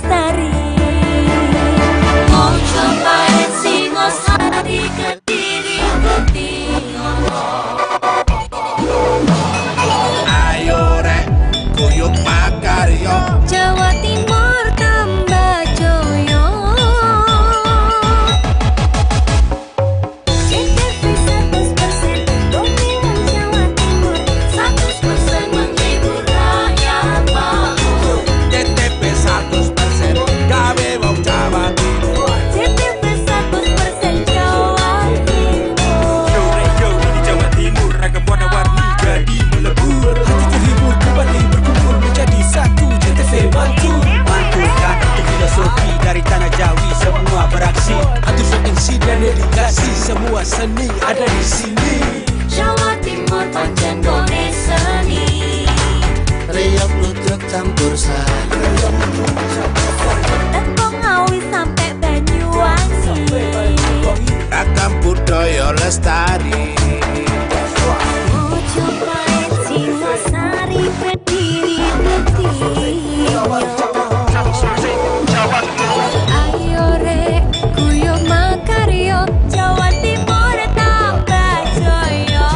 lestari. Mau cobain Singosari Kediri Ayo rek, guyub makarya Jawa Timur tambah joyo. CTV 100% Dominan Jawa Timur, 100% menghibur rakyat makmur. CTP 100% gawe wong Jawa Timur. CTV 100% Jawa Timur. Yo ini Jawa Timur, ragam warna-warni jadi melebur. Hati terhibur kembali berkumpul menjadi satu. CTV Mantul, mantulkan filosofi dari tanah Jawi, semua beraksi. Atur potensi dan dedikasi, semua seni ada di sini. Jawa Timur pancen gone seni. Riok ludruk campur sari. Teko Ngawi sampai Banyuwangi. Ragam budaya lestari. Mau cobain Singosari Kediri Ayo rek, guyub makarya Jawa Timur tambah joyo.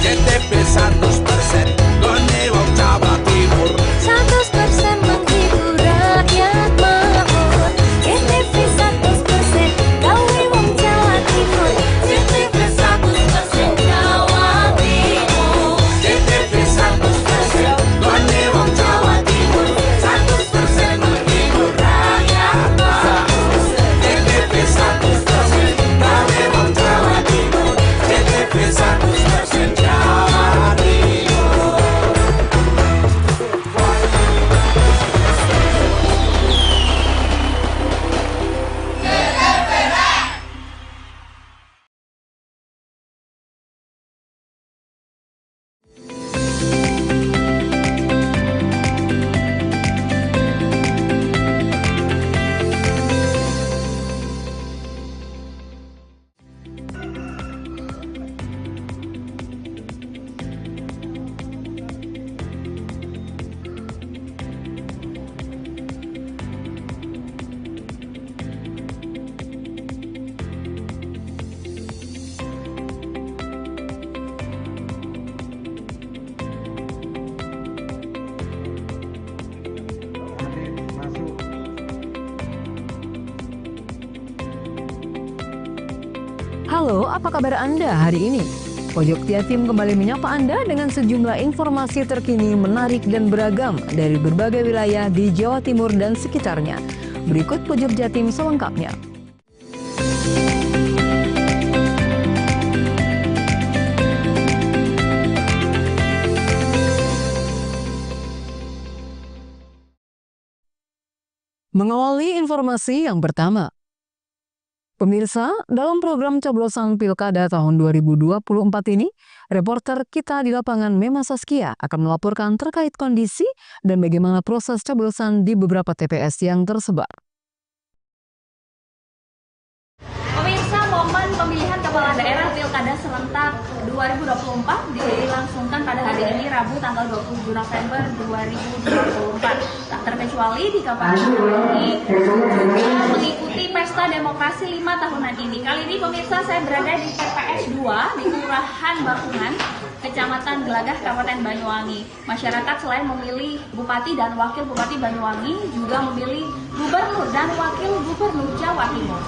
CTP 100% gone wong Jawa Timur. 100% menghibur rakyat makmur. CTV 100% gawe wong Jawa Timur. CTV 100% Jawa Timur. CTP 100% gone wong Jawa Timur. 100% menghibur rakyat makmur. CTP 100% gawe wong Jawa Timur. CTV 100% Jawa Timur. Halo, apa kabar Anda hari ini? Pojok Jatim kembali menyapa Anda dengan sejumlah informasi terkini, menarik dan beragam dari berbagai wilayah di Jawa Timur dan sekitarnya. Berikut Pojok Jatim selengkapnya. Mengawali informasi yang pertama. Pemirsa, dalam program coblosan Pilkada tahun 2024 ini, reporter kita di lapangan Mema Saskia akan melaporkan terkait kondisi dan bagaimana proses coblosan di beberapa TPS yang tersebar. Pemirsa, momen pemilihan kepala daerah Pilkada serentak 2024 dilangsungkan pada hari ini Rabu tanggal 27 November 2024. Tak terkecuali di Kabupaten Banyuwangi juga mengikuti pesta demokrasi 5 tahunan ini. Kali ini pemirsa, saya berada di TPS 2 di Kelurahan Bakungan, Kecamatan Gelagah, Kabupaten Banyuwangi. Masyarakat selain memilih Bupati dan Wakil Bupati Banyuwangi juga memilih Gubernur dan Wakil Gubernur Jawa Timur.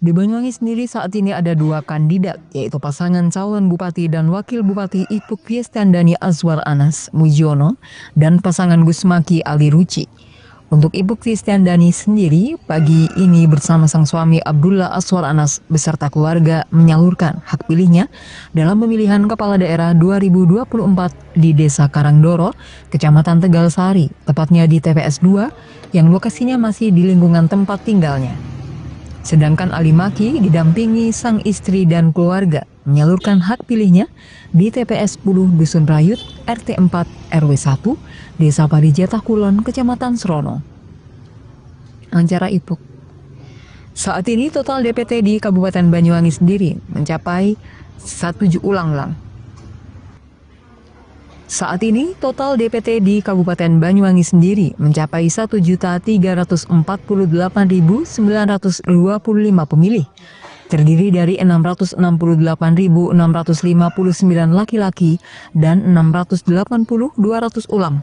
Di Banyuwangi sendiri saat ini ada dua kandidat, yaitu pasangan calon Bupati dan Wakil Bupati Ipuk Fiestandani Azwar Anas Mujiono dan pasangan Gusmaki Ali Ruci. Untuk Ipuk Fiestandani sendiri, pagi ini bersama sang suami Abdullah Azwar Anas beserta keluarga menyalurkan hak pilihnya dalam pemilihan kepala daerah 2024 di Desa Karangdoro, Kecamatan Tegal Sari, tepatnya di TPS 2 yang lokasinya masih di lingkungan tempat tinggalnya. Sedangkan Ali Maki didampingi sang istri dan keluarga menyalurkan hak pilihnya di TPS 10 Dusun Rayut, RT 4 RW 1, Desa Parijatah Kulon, Kecamatan Serono. Ancara Ipuk. Saat ini total DPT di Kabupaten Banyuwangi sendiri mencapai 1 Saat ini, total DPT di Kabupaten Banyuwangi sendiri mencapai 1.348.925 pemilih, terdiri dari 668.659 laki-laki dan 680.200 ulam,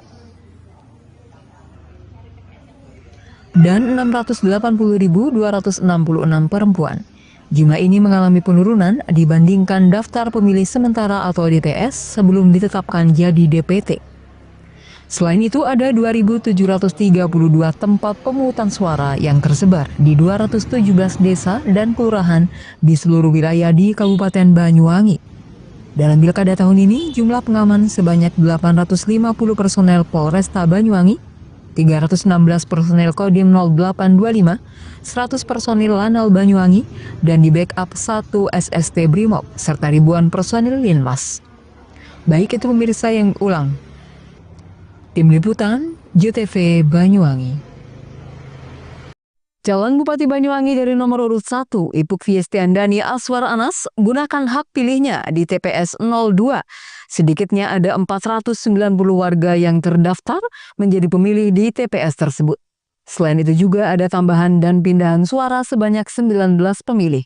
dan 680.266 perempuan. Jumlah ini mengalami penurunan dibandingkan daftar pemilih sementara atau DPS sebelum ditetapkan jadi DPT. Selain itu, ada 2.732 tempat pemungutan suara yang tersebar di 217 desa dan kelurahan di seluruh wilayah di Kabupaten Banyuwangi. Dalam pilkada tahun ini, jumlah pengaman sebanyak 850 personel Polresta Banyuwangi, 316 personel Kodim 0825, 100 personil Lanal Banyuwangi, dan di backup 1 SST Brimob, serta ribuan personil Linmas. Baik itu pemirsa yang ulang. Tim Liputan, JTV Banyuwangi. Calon Bupati Banyuwangi dari nomor urut 1, Ipuk Fiestiandani Aswar Anas, gunakan hak pilihnya di TPS 02. Sedikitnya ada 490 warga yang terdaftar menjadi pemilih di TPS tersebut. Selain itu juga ada tambahan dan pindahan suara sebanyak 19 pemilih.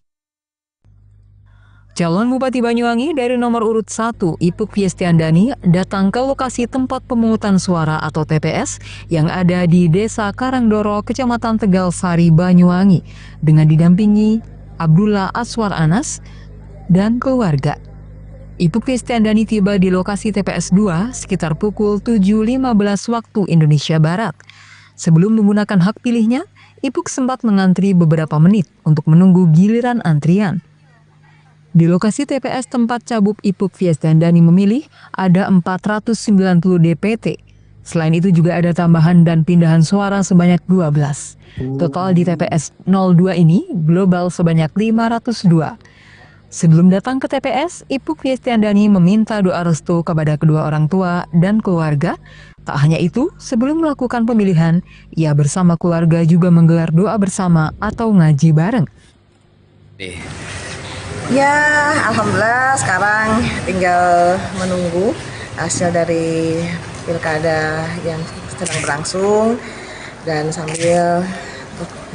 Calon Bupati Banyuwangi dari nomor urut 1, Ipuk Fiestiandani, datang ke lokasi tempat pemungutan suara atau TPS yang ada di Desa Karangdoro, Kecamatan Tegal Sari, Banyuwangi, dengan didampingi Abdullah Aswar Anas dan keluarga. Ipuk Fiestiandani tiba di lokasi TPS 2 sekitar pukul 7.15 waktu Indonesia Barat. Sebelum menggunakan hak pilihnya, Ipuk sempat mengantri beberapa menit untuk menunggu giliran antrian. Di lokasi TPS tempat Cabub Ipuk Fiestiandani memilih, ada 490 DPT. Selain itu juga ada tambahan dan pindahan suara sebanyak 12. Total di TPS 02 ini global sebanyak 502. Sebelum datang ke TPS, Ipuk Fiestiandani meminta doa restu kepada kedua orang tua dan keluarga. Tak hanya itu, sebelum melakukan pemilihan, ia bersama keluarga juga menggelar doa bersama atau ngaji bareng. Ya, alhamdulillah sekarang tinggal menunggu hasil dari pilkada yang sedang berlangsung dan sambil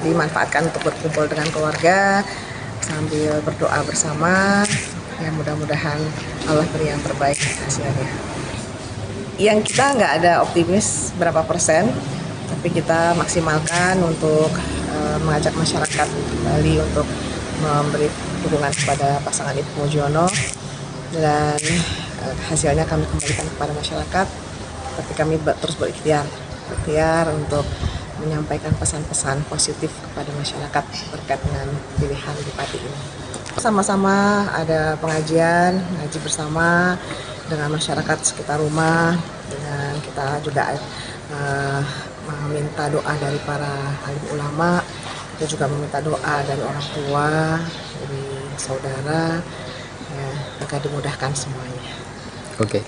dimanfaatkan untuk berkumpul dengan keluarga, sambil berdoa bersama. Ya, mudah-mudahan Allah beri yang terbaik hasilnya. Yang kita nggak ada optimis berapa persen, tapi kita maksimalkan untuk mengajak masyarakat kembali untuk memberi dukungan kepada pasangan Ipuk Mujiono, dan hasilnya kami kembalikan kepada masyarakat. Tapi kami terus berikhtiar untuk menyampaikan pesan-pesan positif kepada masyarakat terkait dengan pilihan bupati ini. Sama-sama ada pengajian, ngaji bersama dengan masyarakat sekitar rumah, dengan kita juga meminta doa dari para alim ulama, kita juga meminta doa dari orang tua, dari saudara, ya, agar dimudahkan semuanya. Oke.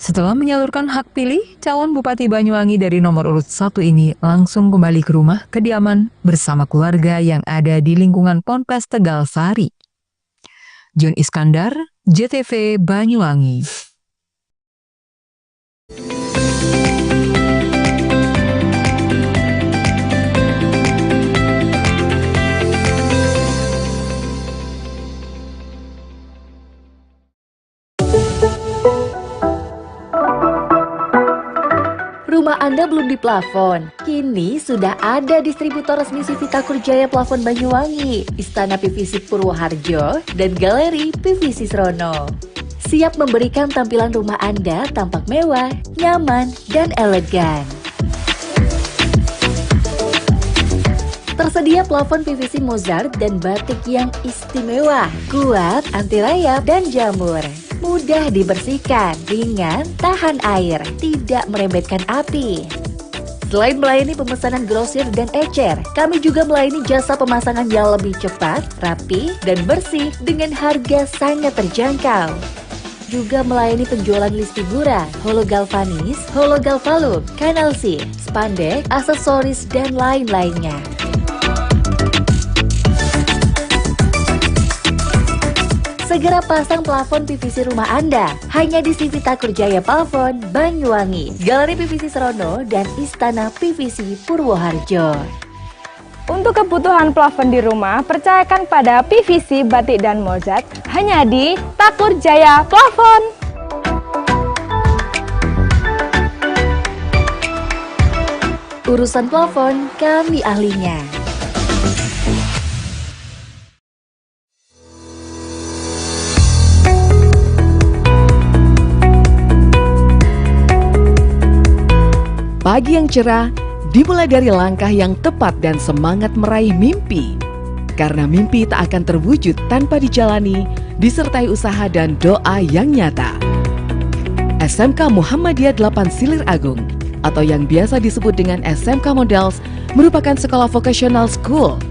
Setelah menyalurkan hak pilih, calon Bupati Banyuwangi dari nomor urut 1 ini langsung kembali ke rumah kediaman bersama keluarga yang ada di lingkungan Ponpes Tegal Sari. John Iskandar, JTV Banyuwangi. Rumah Anda belum diplafon? Kini sudah ada distributor resmi Civita Kurjaya Plafon Banyuwangi, Istana PVC Purwoharjo, dan Galeri PVC Srono. Siap memberikan tampilan rumah Anda tampak mewah, nyaman, dan elegan. Tersedia plafon PVC Mozart dan batik yang istimewa, kuat, anti rayap, dan jamur. Mudah dibersihkan, ringan, tahan air, tidak merembetkan api. Selain melayani pemesanan grosir dan ecer, kami juga melayani jasa pemasangan yang lebih cepat, rapi, dan bersih dengan harga sangat terjangkau. Juga melayani penjualan list figura, hologalvanis, hologalvalum, kanalsi, spandek, aksesoris, dan lain-lainnya. Segera pasang plafon PVC rumah Anda hanya di CV Takur Jaya Plafon, Banyuwangi, Galeri PVC Serono, dan Istana PVC Purwoharjo. Untuk kebutuhan plafon di rumah, percayakan pada PVC, batik, dan mozat hanya di Takur Jaya Plafon. Urusan plafon, kami ahlinya. Pagi yang cerah dimulai dari langkah yang tepat dan semangat meraih mimpi. Karena mimpi tak akan terwujud tanpa dijalani, disertai usaha dan doa yang nyata. SMK Muhammadiyah 8 Silir Agung atau yang biasa disebut dengan SMK Models merupakan sekolah vocational school.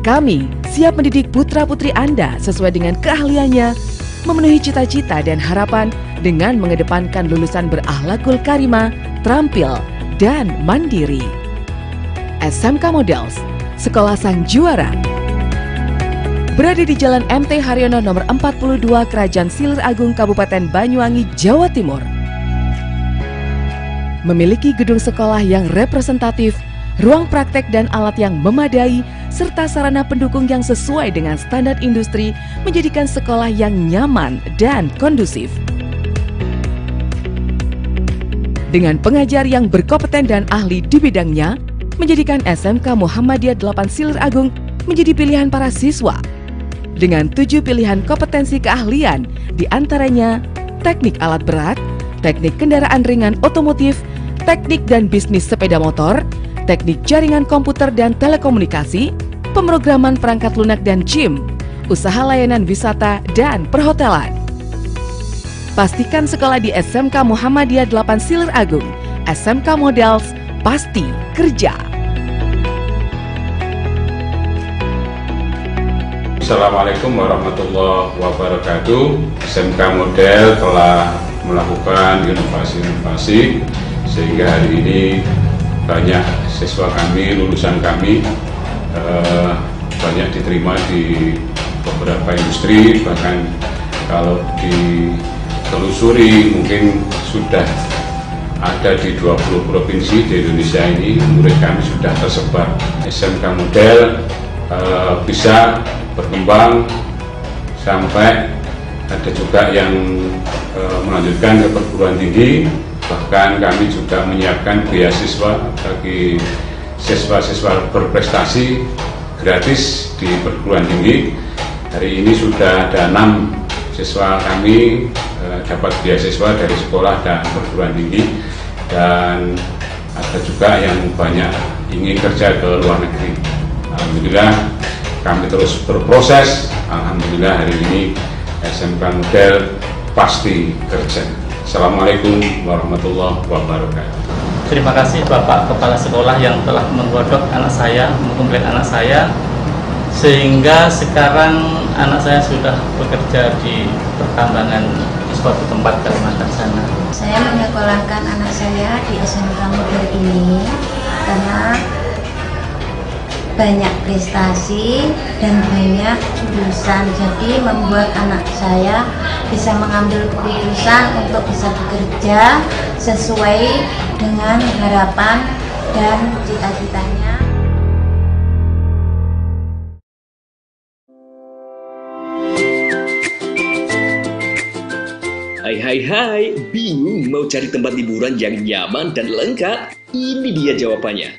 Kami siap mendidik putra-putri Anda sesuai dengan keahliannya, memenuhi cita-cita dan harapan dengan mengedepankan lulusan berakhlakul karimah, terampil, dan mandiri. SMK Models, Sekolah Sang Juara. Berada di Jalan MT Haryono nomor 42 Kerajaan Silir Agung, Kabupaten Banyuwangi, Jawa Timur. Memiliki gedung sekolah yang representatif, ruang praktek dan alat yang memadai, serta sarana pendukung yang sesuai dengan standar industri menjadikan sekolah yang nyaman dan kondusif. Dengan pengajar yang berkompeten dan ahli di bidangnya, menjadikan SMK Muhammadiyah 8 Silir Agung menjadi pilihan para siswa. Dengan 7 pilihan kompetensi keahlian, diantaranya teknik alat berat, teknik kendaraan ringan otomotif, teknik dan bisnis sepeda motor, teknik jaringan komputer dan telekomunikasi, pemrograman perangkat lunak dan GIM, usaha layanan wisata dan perhotelan. Pastikan sekolah di SMK Muhammadiyah 8 Silir Agung. SMK Models, pasti kerja. Assalamualaikum warahmatullahi wabarakatuh. SMK Model telah melakukan inovasi-inovasi sehingga hari ini banyak siswa kami, lulusan kami banyak diterima di beberapa industri, bahkan kalau ditelusuri mungkin sudah ada di 20 provinsi di Indonesia ini. Murid kami sudah tersebar. SMK Model bisa berkembang sampai ada juga yang melanjutkan ke perguruan tinggi. Bahkan kami juga menyiapkan beasiswa bagi siswa-siswa berprestasi gratis di perguruan tinggi. Hari ini sudah ada 6 siswa kami dapat beasiswa dari sekolah dan perguruan tinggi, dan ada juga yang banyak ingin kerja ke luar negeri. Alhamdulillah kami terus berproses. Alhamdulillah hari ini SMK Model pasti kerja. Assalamualaikum warahmatullahi wabarakatuh. Terima kasih Bapak Kepala Sekolah yang telah menggodok anak saya, mengkomplit anak saya, sehingga sekarang anak saya sudah bekerja di pertambangan di suatu tempat Kalimantan sana. Saya menyekolahkan anak saya di SMK Model ini karena banyak prestasi dan banyak jurusan, jadi membuat anak saya bisa mengambil keputusan untuk bisa bekerja sesuai dengan harapan dan cita-citanya. Hai, bingung mau cari tempat liburan yang nyaman dan lengkap? Ini dia jawabannya.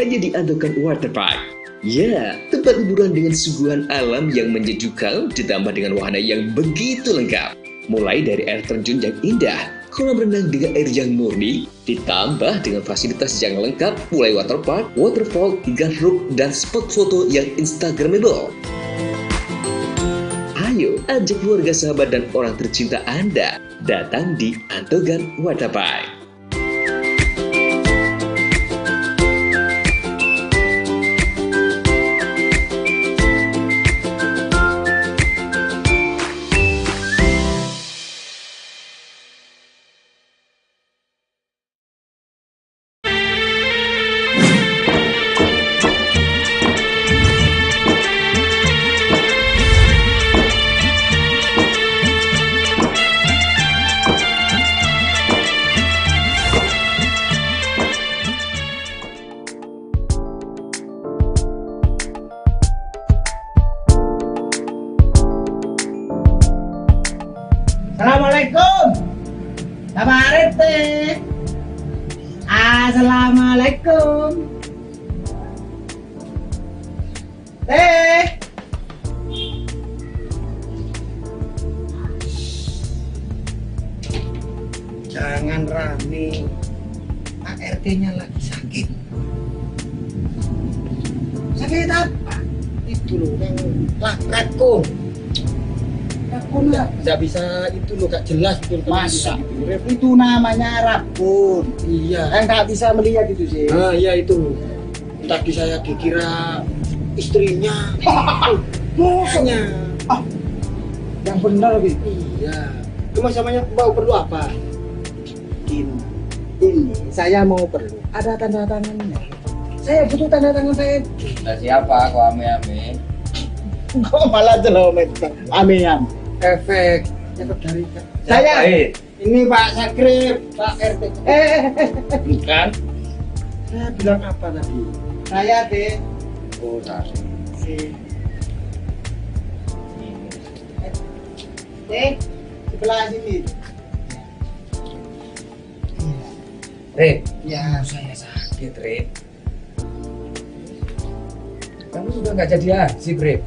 Hanya di Andokan Waterpark. Ya, tempat liburan dengan suguhan alam yang menyejukkan ditambah dengan wahana yang begitu lengkap. Mulai dari air terjun yang indah, kolam renang dengan air yang murni, ditambah dengan fasilitas yang lengkap mulai waterpark, waterfall, hingga roof dan spot foto yang instagramable. Ayo, ajak keluarga, sahabat, dan orang tercinta Anda datang di Andokan Waterpark. Pak RT. Assalamualaikum. Jangan rame. Pak RT-nya lagi sakit. Sakit apa? Itu loh yang rakun. Rakun lah. Gak bisa itu loh, gak jelas itu. Masa? Itu namanya rakun. Iya. Kan gak bisa melihat itu sih. Ah iya itu. Tadi saya dikira istrinya. Makanya. Yang benar gitu. Iya. Cuma samanya mau perlu apa? Ini saya mau perlu. Ada tanda tangannya. Saya butuh tanda tangan saya. Nah, siapa kok ame-ame? Kok malah jelomet ame-am. Efek dari saya. Ini Pak Sakrip, Pak RT. Bukan. Saya bilang apa tadi? Saya deh. Oh, saya. Sebelah sini. Rip. Ya, saya sakit, Rip. Kamu sudah nggak jadi haji, Rip.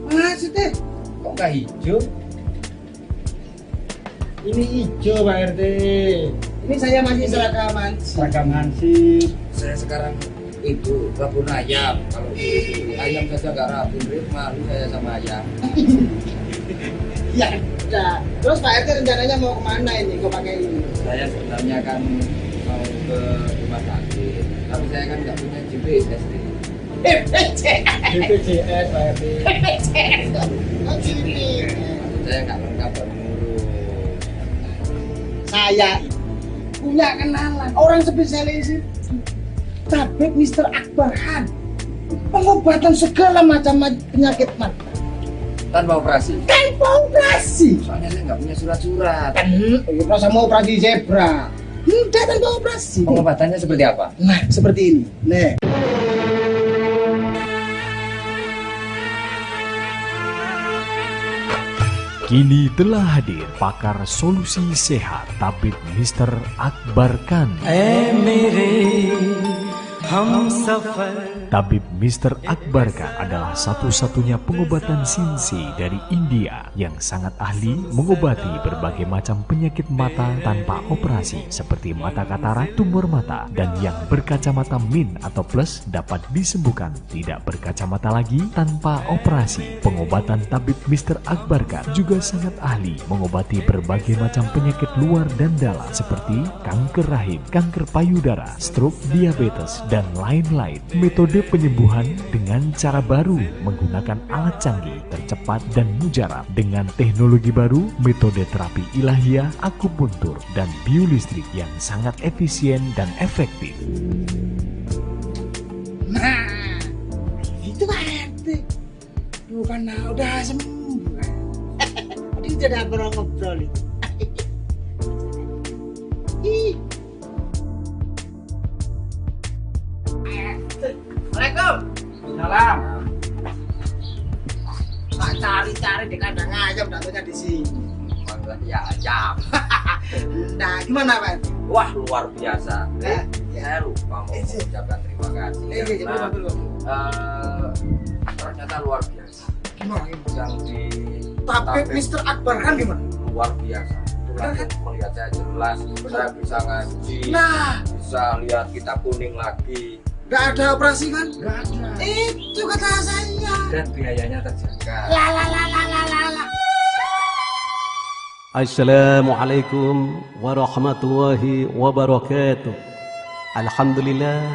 Maksudnya? Kok nggak hijau? Ini hijau, Pak RT. Ini saya masih seragam hansip. Saya sekarang itu rabun ayam. Kalau ayam saja nggak rabun, Rip, malu saya sama ayam. Ya, udah. Terus Pak RT rencananya mau kemana ini? Kok pakai ini? Saya sebenarnya kan mau ke rumah sakit, tapi saya kan nggak punya GPS. BPJS, Pak RT. BPJS. Saya nggak lengkap baru ngurus. Saya punya kenalan orang spesialis itu. Tabib Mr. Akbar Khan. Pengobatan segala macam penyakit mata. Tanpa operasi? Tanpa operasi. Soalnya saya nggak punya surat-surat. Masa mau operasi zebra? Enggak, tanpa operasi. Pengobatannya seperti apa? Nah, seperti ini. Nih. Kini telah hadir pakar solusi sehat Tabib Mr. Akbar Khan. Tabib Mr. Akbar Khan adalah satu-satunya pengobatan Sinsi dari India yang sangat ahli mengobati berbagai macam penyakit mata tanpa operasi seperti mata katarak, tumor mata, dan yang berkacamata min atau plus dapat disembuhkan tidak berkacamata lagi tanpa operasi. Pengobatan Tabib Mr. Akbar Khan juga sangat ahli mengobati berbagai macam penyakit luar dan dalam seperti kanker rahim, kanker payudara, stroke, diabetes, dan lain-lain. Metode penyembuhan dengan cara baru menggunakan alat canggih, tercepat dan mujarab dengan teknologi baru, metode terapi ilahiyah, akupuntur, dan biolistrik yang sangat efisien dan efektif. Nah, itu Pak RT. Bukan udah sembuh. Ini sudah pernah ngobrol. Assalamualaikum. Salam. Tak cari-cari di kandang ayam, datunya di sini. Ya ayam. Nah, gimana Pak? Wah, luar biasa. Saya lupa mau mengucapkan terima kasih. Ternyata luar biasa. Gimana? Yang di Tabib Mr. Akbar Khan gimana? Luar biasa. Melihat saya jelas, saya bisa ngaji, bisa lihat kitab kuning lagi. Gak ada operasi kan? Gak ada. Itu kata saya. Dan biayanya terjaga. Assalamualaikum warahmatullahi wabarakatuh. Alhamdulillah,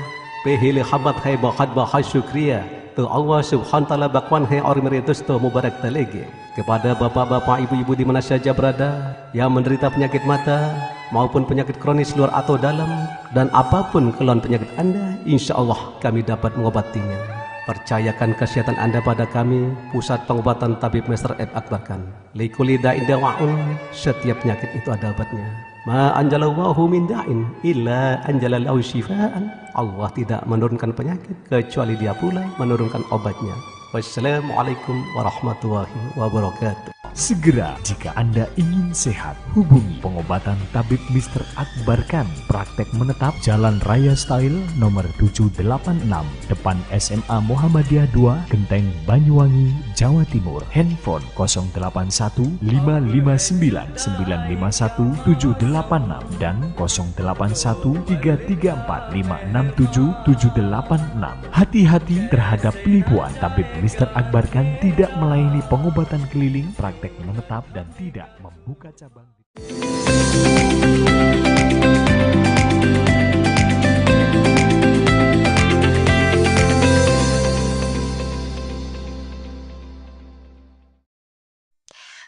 pehili habat hai bahad bahas syukriya. Tu Allah subhanahu ta'ala bakwan hai ormeritus tu mubarak talege. Kepada bapak-bapak, ibu-ibu di mana saja berada yang menderita penyakit mata maupun penyakit kronis luar atau dalam, dan apapun keluhan penyakit Anda, insya Allah kami dapat mengobatinya. Percayakan kesehatan Anda pada kami, Pusat Pengobatan Tabib Mr. Akbar Khan. Likuli da'in dawa'un, setiap penyakit itu ada obatnya. Ma anjalallahu min da'in illa anjalalahu syifaan. Allah tidak menurunkan penyakit kecuali Dia pula menurunkan obatnya. Wassalamualaikum warahmatullahi wabarakatuh. Segera jika Anda ingin sehat, hubungi pengobatan Tabib Mr. Akbar Khan, praktek menetap Jalan Raya Style nomor 786, depan SMA Muhammadiyah 2, Genteng, Banyuwangi, Jawa Timur. Handphone 081 559 951 786 dan 081 334 567 786. Hati-hati terhadap penipuan. Tabib Mr. Akbar Khan tidak melayani pengobatan keliling, praktek menetap, dan tidak membuka cabang.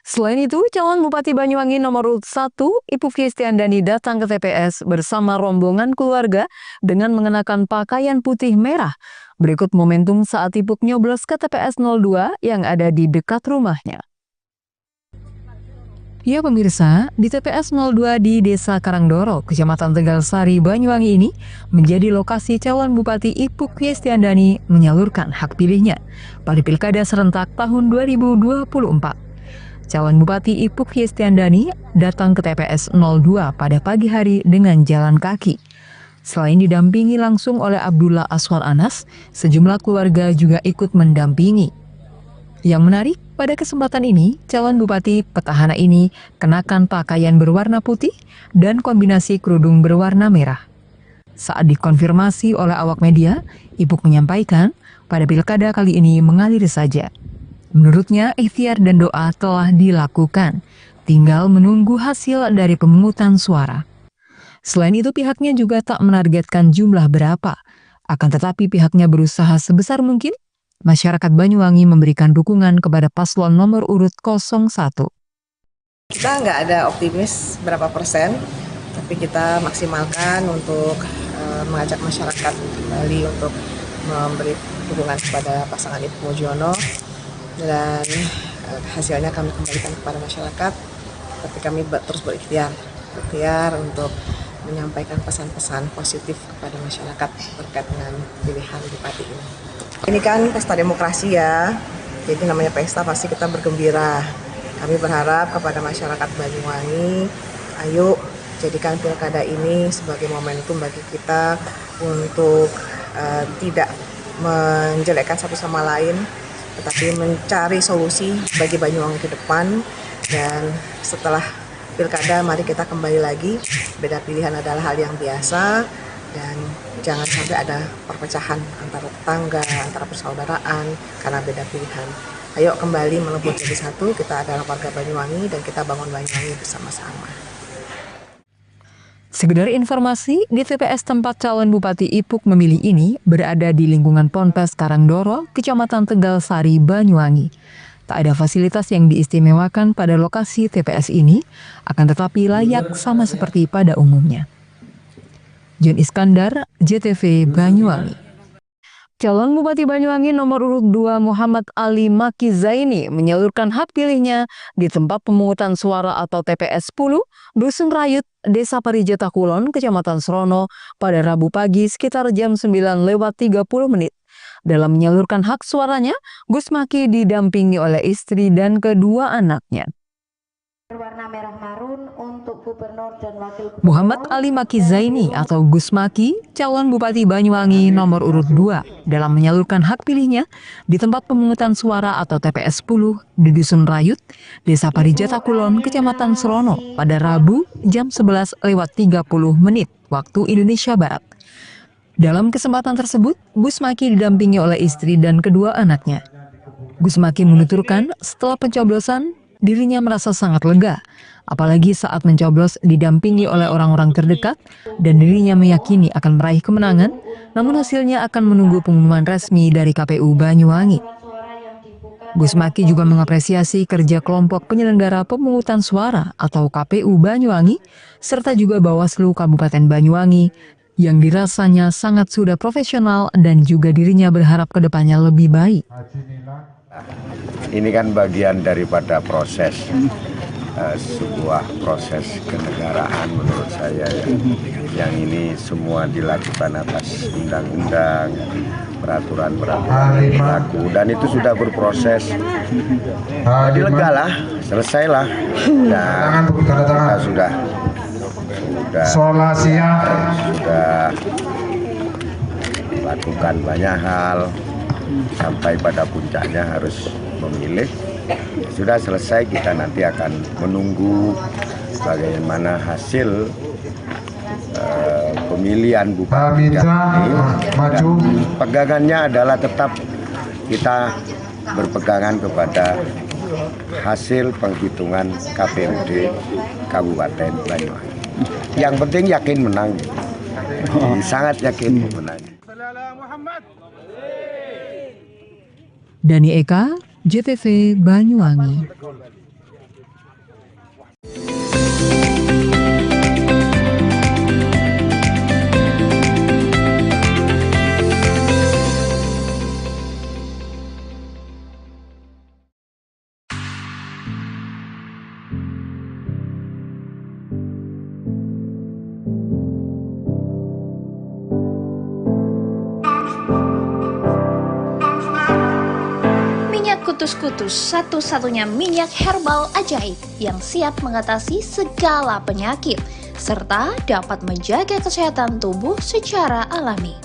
Selain itu, calon Bupati Banyuwangi nomor urut 1, Ibu Fiestiandani datang ke TPS bersama rombongan keluarga dengan mengenakan pakaian putih merah. Berikut momentum saat Ibu nyoblos ke TPS 02 yang ada di dekat rumahnya. Ya pemirsa, di TPS 02 di Desa Karangdoro, Kecamatan Tegal Sari, Banyuwangi ini menjadi lokasi calon Bupati Ibu Fiestiandani menyalurkan hak pilihnya pada Pilkada serentak tahun 2024. Calon Bupati Ibu Fiestiandani datang ke TPS 02 pada pagi hari dengan jalan kaki. Selain didampingi langsung oleh Abdullah Aswar Anas, sejumlah keluarga juga ikut mendampingi. Yang menarik, pada kesempatan ini, calon Bupati petahana ini kenakan pakaian berwarna putih dan kombinasi kerudung berwarna merah. Saat dikonfirmasi oleh awak media, Ibu menyampaikan pada pilkada kali ini mengalir saja. Menurutnya, ikhtiar dan doa telah dilakukan, tinggal menunggu hasil dari pemungutan suara. Selain itu, pihaknya juga tak menargetkan jumlah berapa, akan tetapi pihaknya berusaha sebesar mungkin masyarakat Banyuwangi memberikan dukungan kepada paslon nomor urut 01. Kita nggak ada optimis berapa persen, tapi kita maksimalkan untuk mengajak masyarakat kembali untuk memberi dukungan kepada pasangan Ibu Mojono, dan hasilnya kami kembalikan kepada masyarakat. Tapi kami terus berikhtiar untuk menyampaikan pesan-pesan positif kepada masyarakat terkait dengan pilihan Bupati ini. Ini kan pesta demokrasi ya, jadi namanya pesta pasti kita bergembira. Kami berharap kepada masyarakat Banyuwangi, ayo jadikan pilkada ini sebagai momentum bagi kita untuk tidak menjelekkan satu sama lain, tetapi mencari solusi bagi Banyuwangi ke depan. Dan setelah pilkada, mari kita kembali lagi. Beda pilihan adalah hal yang biasa, dan jangan sampai ada perpecahan antara tetangga, antara persaudaraan karena beda pilihan. Ayo kembali melebur jadi satu, kita adalah warga Banyuwangi dan kita bangun Banyuwangi bersama-sama. Sekedar informasi, di TPS tempat calon Bupati Ipuk memilih ini berada di lingkungan Ponpes Karangdoro, Kecamatan Tegal Sari, Banyuwangi. Tak ada fasilitas yang diistimewakan pada lokasi TPS ini, akan tetapi layak sama seperti pada umumnya. John Iskandar, JTV Banyuwangi. Calon Bupati Banyuwangi nomor urut 2 Muhammad Ali Maki Zaini menyalurkan hak pilihnya di tempat pemungutan suara atau TPS 10, Dusun Rayut, Desa Parijata Kulon, Kecamatan Serono pada Rabu pagi sekitar jam 9:30. Dalam menyalurkan hak suaranya, Gus Maki didampingi oleh istri dan kedua anaknya. Berwarna merah marun untuk gubernur dan wakil gubernur. Muhammad Ali Maki Zaini atau Gus Maki, calon Bupati Banyuwangi nomor urut 2 dalam menyalurkan hak pilihnya di tempat pemungutan suara atau TPS 10 di Dusun Rayut, Desa Parijata Kulon, Kecamatan Serono pada Rabu jam 11:30 waktu Indonesia Barat. Dalam kesempatan tersebut, Gus Maki didampingi oleh istri dan kedua anaknya. Gus Maki menuturkan setelah pencoblosan, dirinya merasa sangat lega, apalagi saat mencoblos didampingi oleh orang-orang terdekat dan dirinya meyakini akan meraih kemenangan, namun hasilnya akan menunggu pengumuman resmi dari KPU Banyuwangi. Gus Maki juga mengapresiasi kerja kelompok penyelenggara pemungutan suara atau KPU Banyuwangi, serta juga Bawaslu Kabupaten Banyuwangi, yang dirasanya sangat sudah profesional dan juga dirinya berharap ke depannya lebih baik. Ini kan bagian daripada proses, sebuah proses kenegaraan menurut saya ya. Yang ini semua dilakukan atas undang-undang, peraturan-peraturan yang berlaku, dan itu sudah berproses. Jadi lega lah selesailah. Dan kita sudah lakukan banyak hal sampai pada puncaknya harus memilih. Sudah selesai, kita nanti akan menunggu bagaimana hasil pemilihan bupati ini. Pegangannya adalah tetap kita berpegangan kepada hasil penghitungan KPUD Kabupaten Banyuwangi. Yang penting yakin menang, sangat yakin menang. Dani Eka, JTV Banyuwangi. Kutus-Kutus, satu-satunya minyak herbal ajaib yang siap mengatasi segala penyakit serta dapat menjaga kesehatan tubuh secara alami.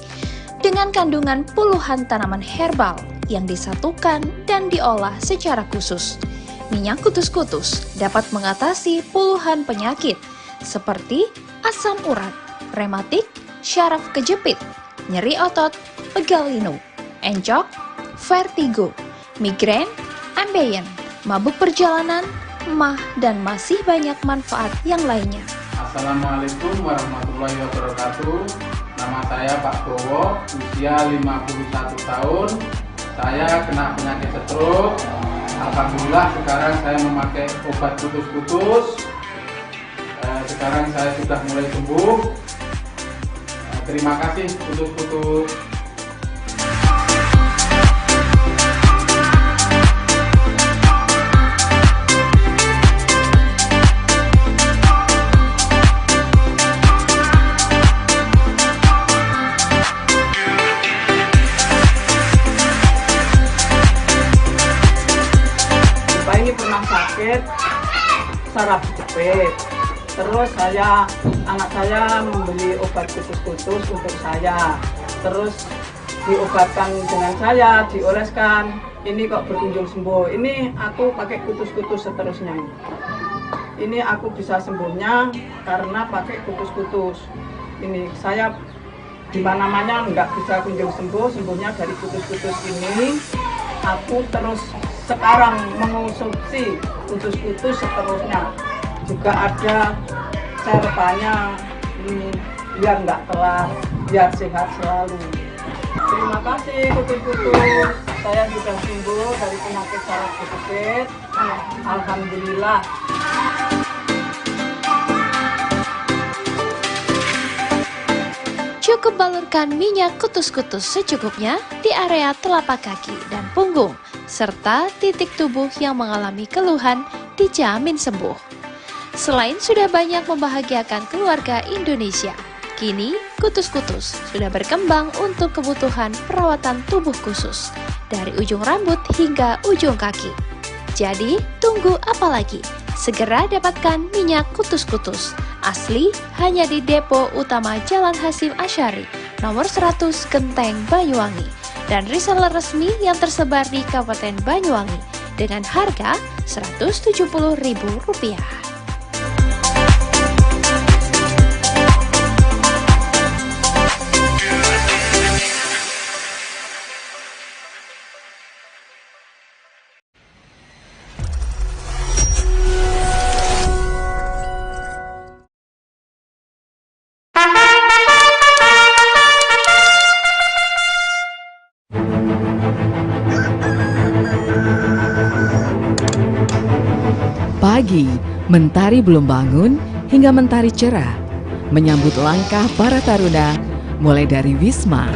Dengan kandungan puluhan tanaman herbal yang disatukan dan diolah secara khusus, minyak Kutus-Kutus dapat mengatasi puluhan penyakit seperti asam urat, rematik, syaraf kejepit, nyeri otot, pegal linu, encok, vertigo, migrain, ambeien, mabuk perjalanan, mah, dan masih banyak manfaat yang lainnya. Assalamualaikum warahmatullahi wabarakatuh. Nama saya Pak Bowo, usia 51 tahun. Saya kena penyakit stroke. Alhamdulillah sekarang saya memakai obat Kutus-Kutus. Sekarang saya sudah mulai sembuh. Terima kasih Kutus-Kutus. Saraf kejepit. Terus anak saya membeli obat Kutus-Kutus untuk saya. Terus diobatkan dengan saya, dioleskan. Ini kok berkunjung sembuh. Ini aku pakai Kutus-Kutus seterusnya. Ini aku bisa sembuhnya karena pakai Kutus-Kutus. Ini saya di mana-mana nggak bisa kunjung sembuh, sembuhnya dari Kutus-Kutus ini. Aku terus sekarang mengonsumsi Kutus-Kutus seterusnya. Juga ada serbanya ini biar nggak telat, biar sehat selalu. Terima kasih Kutus-Kutus. Saya sudah sembuh dari penyakit saraf kejepit. Alhamdulillah. Cukup balurkan minyak Kutus-Kutus secukupnya di area telapak kaki dan punggung, serta titik tubuh yang mengalami keluhan dijamin sembuh. Selain sudah banyak membahagiakan keluarga Indonesia, kini Kutus-Kutus sudah berkembang untuk kebutuhan perawatan tubuh khusus, dari ujung rambut hingga ujung kaki. Jadi, tunggu apa lagi? Segera dapatkan minyak Kutus-Kutus asli hanya di Depo Utama Jalan Hasyim Asyari, nomor 100 Genteng, Banyuwangi, dan reseller resmi yang tersebar di Kabupaten Banyuwangi dengan harga Rp170.000. Pagi, mentari belum bangun hingga mentari cerah. Menyambut langkah para taruna, mulai dari Wisma,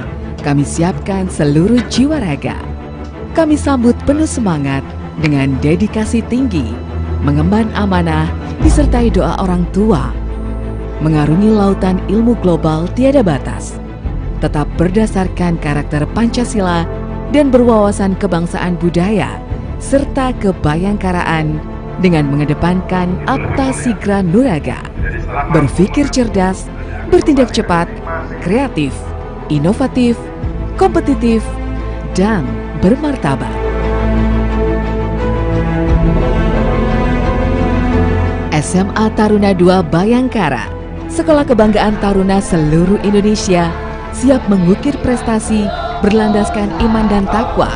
kami siapkan seluruh jiwa raga. Kami sambut penuh semangat dengan dedikasi tinggi, mengemban amanah disertai doa orang tua. Mengarungi lautan ilmu global tiada batas, tetap berdasarkan karakter Pancasila dan berwawasan kebangsaan budaya, serta kebayangkaraan dengan mengedepankan Apta Sigra Nuraga. Berpikir cerdas, bertindak cepat, kreatif, inovatif, kompetitif, dan bermartabat. SMA Taruna II Bayangkara, sekolah kebanggaan taruna seluruh Indonesia, siap mengukir prestasi berlandaskan iman dan takwa,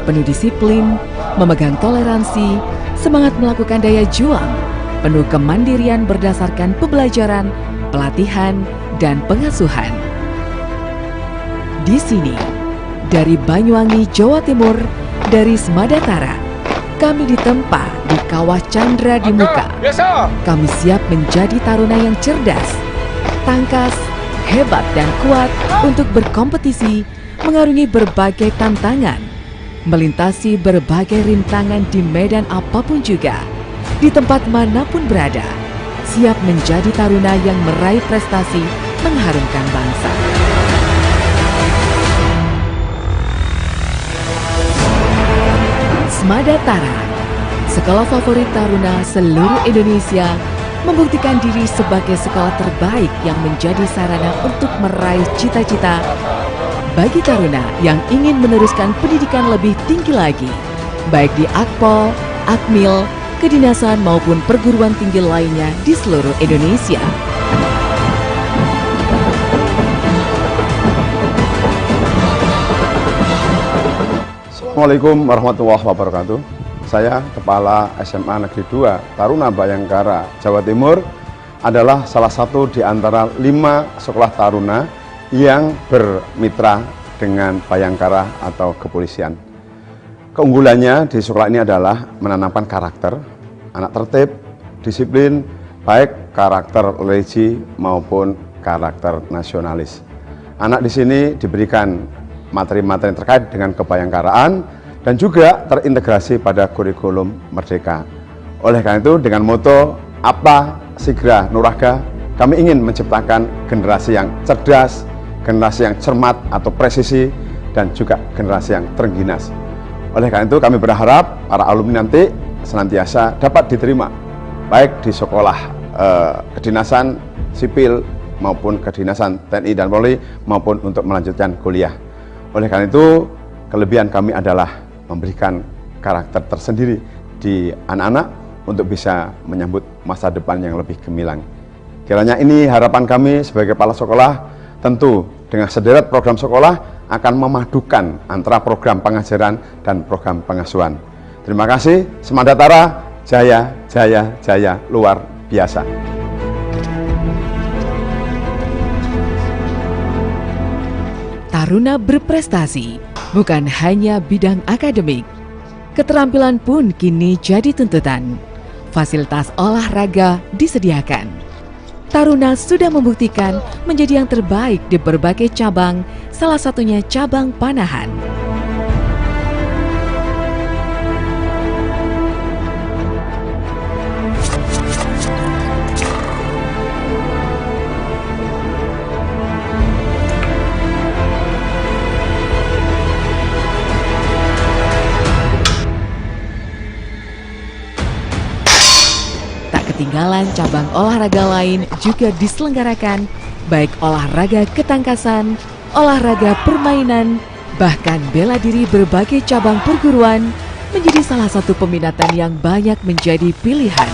penuh disiplin, memegang toleransi, semangat melakukan daya juang, penuh kemandirian berdasarkan pembelajaran, pelatihan, dan pengasuhan. Di sini, dari Banyuwangi, Jawa Timur, dari Smadatara, kami ditempa di Kawah Chandra di Muka. Kami siap menjadi taruna yang cerdas, tangkas, hebat, dan kuat untuk berkompetisi, mengarungi berbagai tantangan, melintasi berbagai rintangan di medan apapun juga, di tempat manapun berada, siap menjadi taruna yang meraih prestasi mengharumkan bangsa. Smadatara, sekolah favorit taruna seluruh Indonesia, membuktikan diri sebagai sekolah terbaik yang menjadi sarana untuk meraih cita-cita bagi taruna yang ingin meneruskan pendidikan lebih tinggi lagi, baik di Akpol, Akmil, kedinasan maupun perguruan tinggi lainnya di seluruh Indonesia. Assalamualaikum warahmatullahi wabarakatuh. Saya Kepala SMA Negeri 2 Taruna Bayangkara, Jawa Timur, adalah salah satu di antara 5 sekolah taruna yang bermitra dengan Bayangkara atau kepolisian. Keunggulannya di sekolah ini adalah menanamkan karakter, anak tertib, disiplin, baik karakter religi maupun karakter nasionalis. Anak di sini diberikan materi-materi terkait dengan kebayangkaraan dan juga terintegrasi pada kurikulum Merdeka. Oleh karena itu, dengan moto Apta Sigra Nuraga, kami ingin menciptakan generasi yang cerdas, generasi yang cermat atau presisi, dan juga generasi yang terengginas. Oleh karena itu, kami berharap para alumni nanti senantiasa dapat diterima, baik di sekolah kedinasan sipil maupun kedinasan TNI dan Polri, maupun untuk melanjutkan kuliah. Oleh karena itu, kelebihan kami adalah memberikan karakter tersendiri di anak-anak untuk bisa menyambut masa depan yang lebih gemilang. Kiranya ini harapan kami sebagai kepala sekolah, tentu dengan sederet program sekolah akan memadukan antara program pengajaran dan program pengasuhan. Terima kasih, Smadatara, jaya, jaya, jaya, luar biasa. Taruna berprestasi bukan hanya bidang akademik, keterampilan pun kini jadi tuntutan. Fasilitas olahraga disediakan. Taruna sudah membuktikan menjadi yang terbaik di berbagai cabang, salah satunya cabang panahan. Ketinggalan cabang olahraga lain juga diselenggarakan, baik olahraga ketangkasan, olahraga permainan, bahkan bela diri berbagai cabang perguruan menjadi salah satu peminatan yang banyak menjadi pilihan.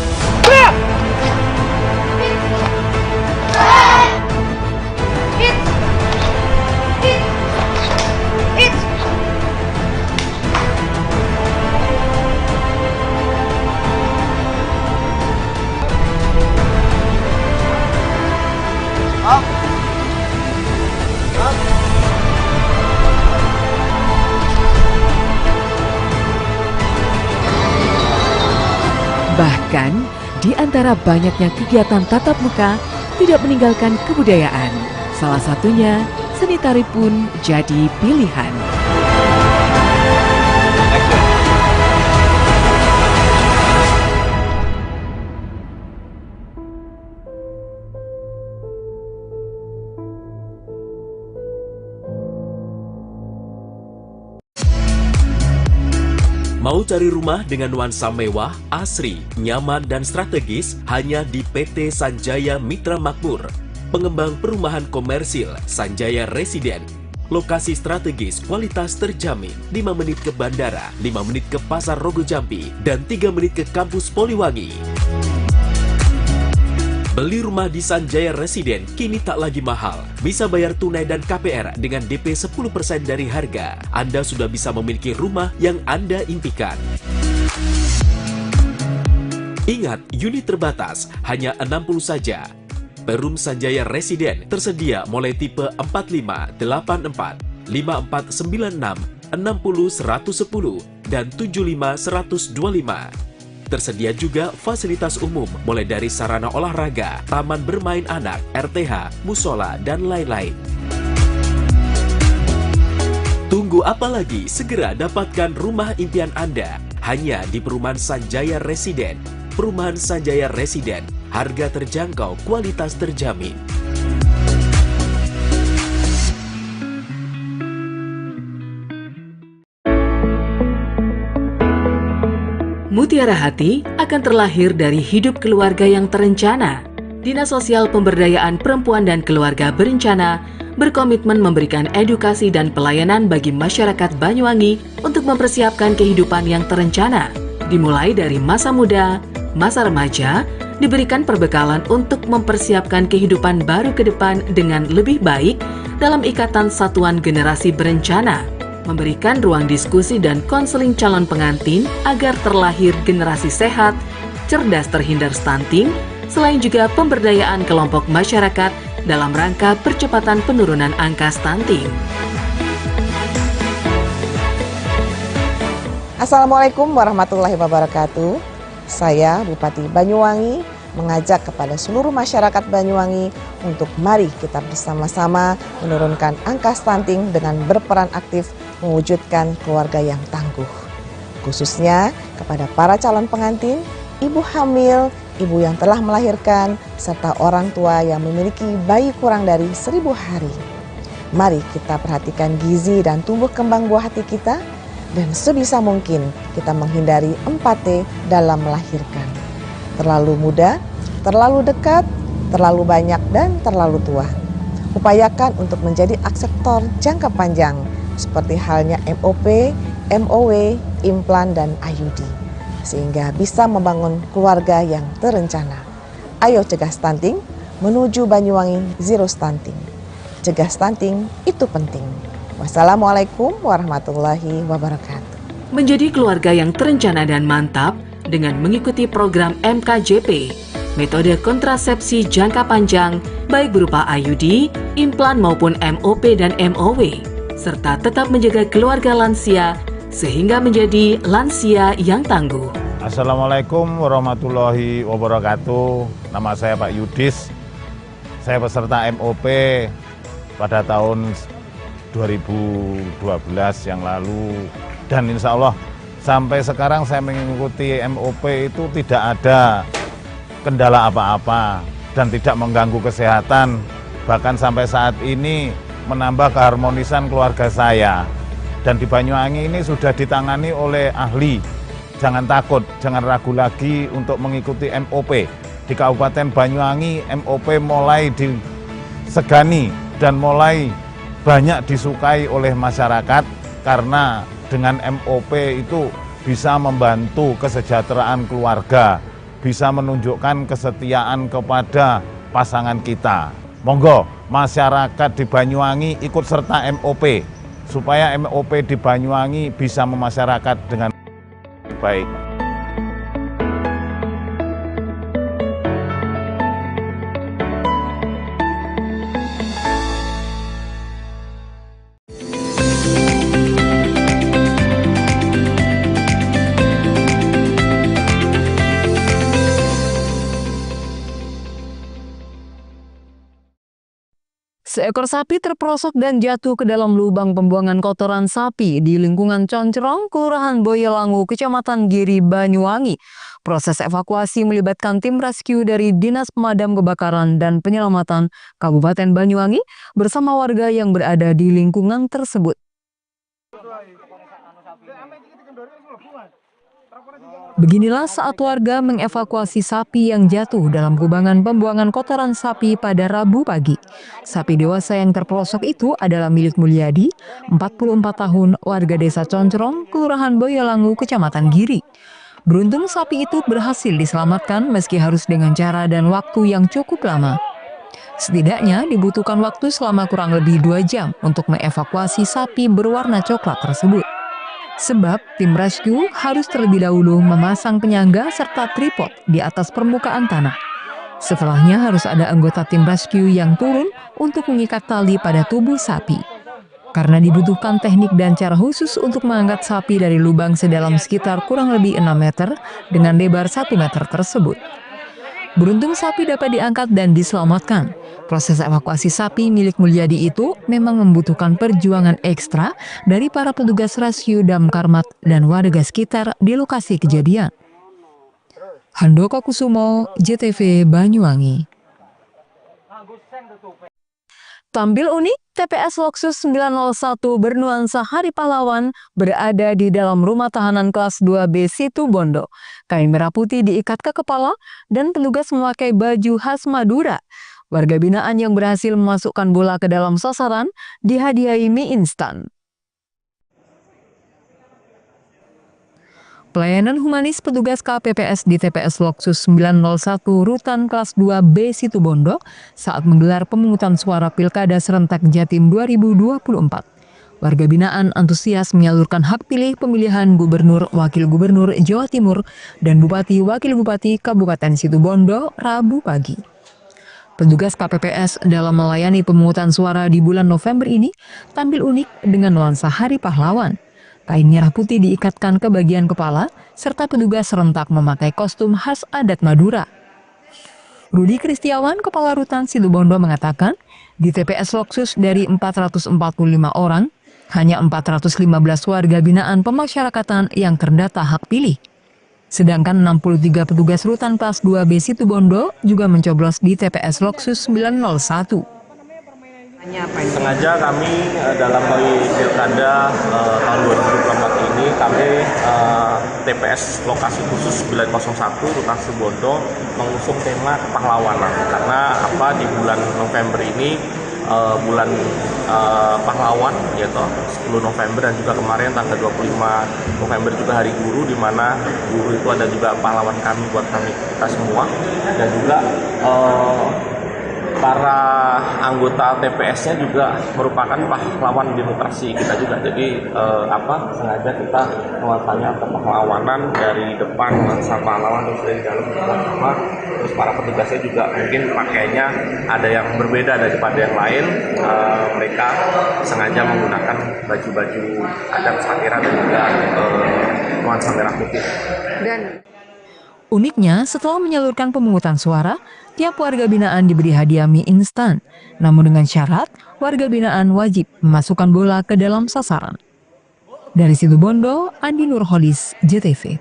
Bahkan, di antara banyaknya kegiatan tatap muka, tidak meninggalkan kebudayaan. Salah satunya, seni tari pun jadi pilihan. Mau cari rumah dengan nuansa mewah, asri, nyaman, dan strategis hanya di PT Sanjaya Mitra Makmur, pengembang perumahan komersil Sanjaya Residen. Lokasi strategis, kualitas terjamin, 5 menit ke bandara, 5 menit ke Pasar Rogo Jambi, dan 3 menit ke kampus Poliwangi. Beli rumah di Sanjaya Residen kini tak lagi mahal. Bisa bayar tunai dan KPR dengan DP 10% dari harga. Anda sudah bisa memiliki rumah yang Anda impikan. Ingat, unit terbatas, hanya 60 saja. Perum Sanjaya Residen tersedia mulai tipe 45, 84, 5496, 60 110, dan 75 125. Tersedia juga fasilitas umum mulai dari sarana olahraga, taman bermain anak, RTH, musola, dan lain-lain. Tunggu apa lagi? Segera dapatkan rumah impian Anda hanya di Perumahan Sanjaya Residen. Perumahan Sanjaya Residen, harga terjangkau, kualitas terjamin. Mutiara Hati akan terlahir dari hidup keluarga yang terencana. Dinas Sosial Pemberdayaan Perempuan dan Keluarga Berencana berkomitmen memberikan edukasi dan pelayanan bagi masyarakat Banyuwangi untuk mempersiapkan kehidupan yang terencana. Dimulai dari masa muda, masa remaja, diberikan perbekalan untuk mempersiapkan kehidupan baru ke depan dengan lebih baik dalam ikatan satuan generasi berencana, memberikan ruang diskusi dan konseling calon pengantin agar terlahir generasi sehat, cerdas terhindar stunting, selain juga pemberdayaan kelompok masyarakat dalam rangka percepatan penurunan angka stunting. Assalamualaikum warahmatullahi wabarakatuh. Saya Bupati Banyuwangi mengajak kepada seluruh masyarakat Banyuwangi untuk mari kita bersama-sama menurunkan angka stunting dengan berperan aktif mewujudkan keluarga yang tangguh. Khususnya kepada para calon pengantin, ibu hamil, ibu yang telah melahirkan, serta orang tua yang memiliki bayi kurang dari 1000 hari. Mari kita perhatikan gizi dan tumbuh kembang buah hati kita, dan sebisa mungkin kita menghindari 4T dalam melahirkan. Terlalu muda, terlalu dekat, terlalu banyak, dan terlalu tua. Upayakan untuk menjadi akseptor jangka panjang, seperti halnya MOP, MOW, implan, dan IUD, sehingga bisa membangun keluarga yang terencana. Ayo cegah stunting, menuju Banyuwangi Zero Stunting. Cegah stunting itu penting. Wassalamualaikum warahmatullahi wabarakatuh. Menjadi keluarga yang terencana dan mantap dengan mengikuti program MKJP, metode kontrasepsi jangka panjang, baik berupa IUD, implan maupun MOP dan MOW, serta tetap menjaga keluarga lansia sehingga menjadi lansia yang tangguh. Assalamualaikum warahmatullahi wabarakatuh. Nama saya Pak Yudis. Saya peserta MOP pada tahun 2012 yang lalu, dan insya Allah sampai sekarang saya mengikuti MOP itu tidak ada kendala apa-apa dan tidak mengganggu kesehatan, bahkan sampai saat ini menambah keharmonisan keluarga saya. Dan di Banyuwangi ini sudah ditangani oleh ahli. Jangan takut, jangan ragu lagi untuk mengikuti MOP. Di Kabupaten Banyuwangi MOP mulai disegani dan mulai banyak disukai oleh masyarakat karena dengan MOP itu bisa membantu kesejahteraan keluarga, bisa menunjukkan kesetiaan kepada pasangan kita. Monggo masyarakat di Banyuwangi ikut serta MOP supaya MOP di Banyuwangi bisa memasyarakat dengan baik. Seekor sapi terperosok dan jatuh ke dalam lubang pembuangan kotoran sapi di lingkungan Concrong, Kelurahan Boyolangu, Kecamatan Giri, Banyuwangi. Proses evakuasi melibatkan tim rescue dari Dinas Pemadam Kebakaran dan Penyelamatan Kabupaten Banyuwangi bersama warga yang berada di lingkungan tersebut. Beginilah saat warga mengevakuasi sapi yang jatuh dalam kubangan pembuangan kotoran sapi pada Rabu pagi. Sapi dewasa yang terpelosok itu adalah milik Mulyadi, 44 tahun, warga desa Concrong, Kelurahan Boyolangu, Kecamatan Giri. Beruntung sapi itu berhasil diselamatkan meski harus dengan cara dan waktu yang cukup lama. Setidaknya dibutuhkan waktu selama kurang lebih 2 jam untuk mengevakuasi sapi berwarna coklat tersebut. Sebab tim rescue harus terlebih dahulu memasang penyangga serta tripod di atas permukaan tanah. Setelahnya harus ada anggota tim rescue yang turun untuk mengikat tali pada tubuh sapi. Karena dibutuhkan teknik dan cara khusus untuk mengangkat sapi dari lubang sedalam sekitar kurang lebih 6 meter dengan lebar 1 meter tersebut. Beruntung sapi dapat diangkat dan diselamatkan. Proses evakuasi sapi milik Mulyadi itu memang membutuhkan perjuangan ekstra dari para petugas rescue Damkarmat dan warga sekitar di lokasi kejadian. Handoko Kusumo, JTV Banyuwangi. Tampil unik, TPS Loksus 901 bernuansa Hari Pahlawan berada di dalam rumah tahanan kelas 2B Situbondo. Kain merah putih diikat ke kepala dan petugas memakai baju khas Madura. Warga binaan yang berhasil memasukkan bola ke dalam sasaran dihadiahi mie instan. Pelayanan humanis petugas KPPS di TPS Loksus 901 Rutan Kelas 2B Situbondo saat menggelar pemungutan suara Pilkada Serentak Jatim 2024. Warga binaan antusias menyalurkan hak pilih pemilihan Gubernur, Wakil Gubernur Jawa Timur, dan Bupati Wakil Bupati Kabupaten Situbondo Rabu pagi. Petugas KPPS dalam melayani pemungutan suara di bulan November ini tampil unik dengan nuansa Hari Pahlawan. Kain merah putih diikatkan ke bagian kepala, serta petugas serentak memakai kostum khas adat Madura. Rudi Kristiawan, Kepala Rutan Situbondo mengatakan, di TPS Loksus dari 445 orang, hanya 415 warga binaan pemasyarakatan yang terdata hak pilih. Sedangkan 63 petugas Rutan Kelas 2B Situbondo juga mencoblos di TPS Loksus 901. Sengaja kami dalam Pilkada tahun 2024 ini kami TPS lokasi khusus 901 Rutan Situbondo mengusung tema kepahlawanan karena di bulan November ini bulan pahlawan yaitu 10 November dan juga kemarin tanggal 25 November juga Hari Guru, di mana guru itu ada juga pahlawan kami buat kita semua, dan juga para anggota TPS-nya juga merupakan pahlawan demokrasi kita juga. Jadi sengaja kita nuansanya kepahlawanan dari depan, nuansa pahlawan terus dari dalam sama. Terus para petugasnya juga mungkin pakainya ada yang berbeda daripada yang lain. Mereka sengaja menggunakan baju-baju adat Sakira dan juga nuansa merah putih. Uniknya, setelah menyalurkan pemungutan suara, tiap warga binaan diberi hadiah mie instan. Namun dengan syarat, warga binaan wajib memasukkan bola ke dalam sasaran. Dari Situbondo, Andi Nurholis, JTV.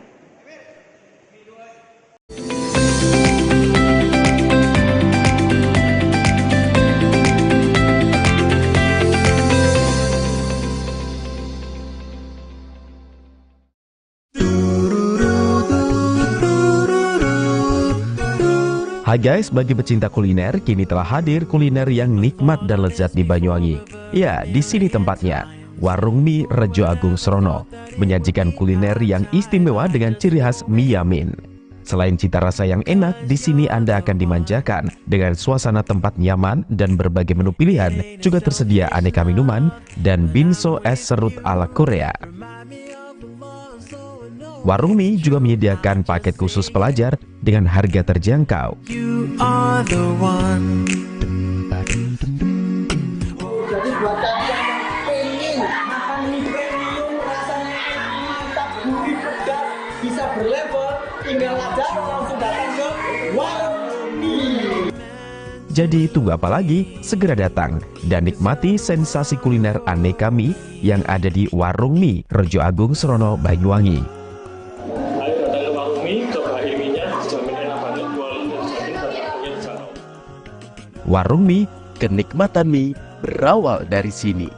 Hai guys, bagi pecinta kuliner, kini telah hadir kuliner yang nikmat dan lezat di Banyuwangi. Ya, di sini tempatnya, Warung Mie Rejo Agung Srono, menyajikan kuliner yang istimewa dengan ciri khas mie yamin. Selain cita rasa yang enak, di sini Anda akan dimanjakan dengan suasana tempat nyaman dan berbagai menu pilihan, juga tersedia aneka minuman dan binso es serut ala Korea. Warung mie juga menyediakan paket khusus pelajar dengan harga terjangkau. You are the one. Jadi buat kalian yang pengen makan mie premium rasanya mantap, gurih, pedas, bisa berlevel, tinggal aja langsung datang ke Warung Mie. Jadi tunggu apa lagi? Segera datang dan nikmati sensasi kuliner aneka mie yang ada di Warung Mie Rejo Agung Srono, Banyuwangi. Warung Mie, kenikmatan mie berawal dari sini.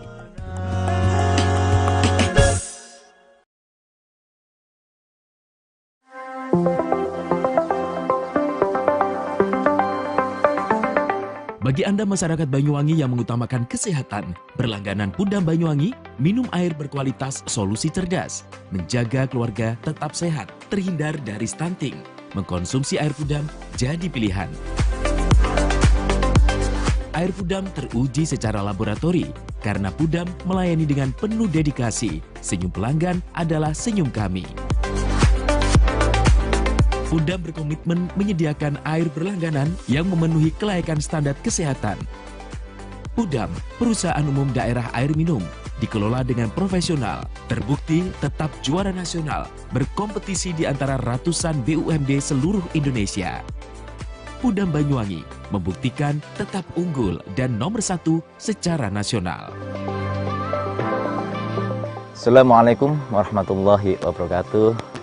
Bagi Anda masyarakat Banyuwangi yang mengutamakan kesehatan, berlangganan Pudam Banyuwangi, minum air berkualitas solusi cerdas, menjaga keluarga tetap sehat, terhindar dari stunting. Mengkonsumsi air Pudam jadi pilihan. Air Pudam teruji secara laboratori karena Pudam melayani dengan penuh dedikasi. Senyum pelanggan adalah senyum kami. Pudam berkomitmen menyediakan air berlangganan yang memenuhi kelayakan standar kesehatan. Pudam, perusahaan umum daerah air minum, dikelola dengan profesional, terbukti tetap juara nasional, berkompetisi di antara ratusan BUMD seluruh Indonesia. Pudam Banyuwangi membuktikan tetap unggul dan nomor 1 secara nasional. Assalamualaikum warahmatullahi wabarakatuh.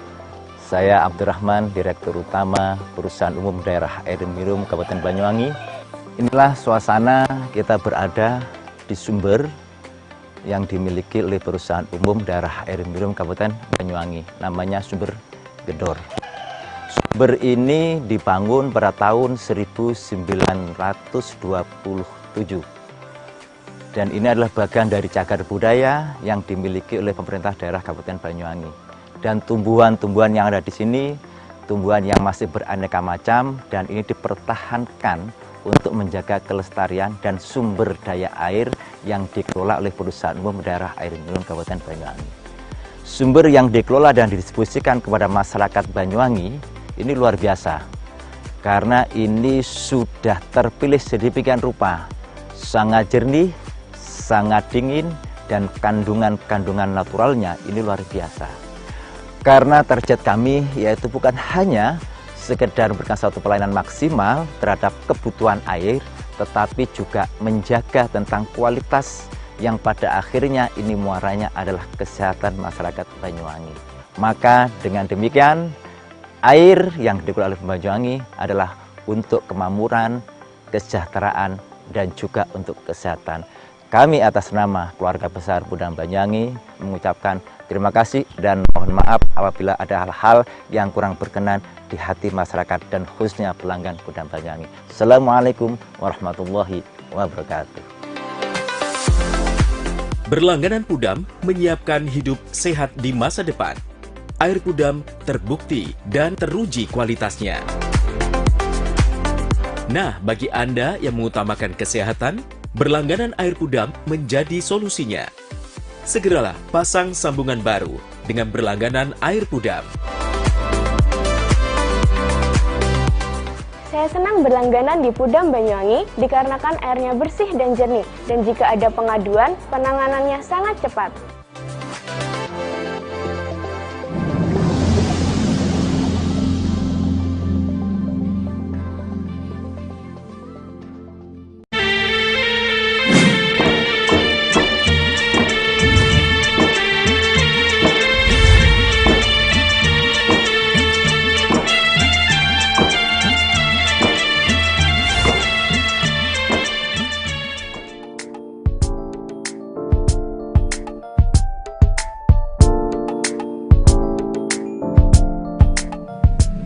Saya Abdurrahman, Direktur Utama Perusahaan Umum Daerah Air Minum Kabupaten Banyuwangi. Inilah suasana kita berada di sumber yang dimiliki oleh Perusahaan Umum Daerah Air Minum Kabupaten Banyuwangi. Namanya Sumber Gedor. Sumber ini dibangun pada tahun 1927. Dan ini adalah bagian dari cagar budaya yang dimiliki oleh pemerintah daerah Kabupaten Banyuwangi. Dan tumbuhan-tumbuhan yang ada di sini, tumbuhan yang masih beraneka macam, dan ini dipertahankan untuk menjaga kelestarian dan sumber daya air yang dikelola oleh Perusahaan Umum Daerah Air Minum Kabupaten Banyuwangi. Sumber yang dikelola dan didistribusikan kepada masyarakat Banyuwangi ini luar biasa, karena ini sudah terpilih sedemikian rupa, sangat jernih, sangat dingin, dan kandungan-kandungan naturalnya ini luar biasa. Karena target kami yaitu bukan hanya sekedar memberikan satu pelayanan maksimal terhadap kebutuhan air, tetapi juga menjaga tentang kualitas yang pada akhirnya ini muaranya adalah kesehatan masyarakat Banyuwangi. Maka dengan demikian, air yang dikelola oleh Banyuwangi adalah untuk kemakmuran, kesejahteraan, dan juga untuk kesehatan. Kami atas nama keluarga besar Pudam Banyuwangi mengucapkan terima kasih dan mohon maaf apabila ada hal-hal yang kurang berkenan di hati masyarakat dan khususnya pelanggan Pudam Banyuwangi. Assalamualaikum warahmatullahi wabarakatuh. Berlangganan Pudam menyiapkan hidup sehat di masa depan. Air Pudam terbukti dan teruji kualitasnya. Nah, bagi Anda yang mengutamakan kesehatan, berlangganan air Pudam menjadi solusinya. Segeralah pasang sambungan baru dengan berlangganan air Pudam. Saya senang berlangganan di Pudam Banyuwangi dikarenakan airnya bersih dan jernih, dan jika ada pengaduan, penanganannya sangat cepat.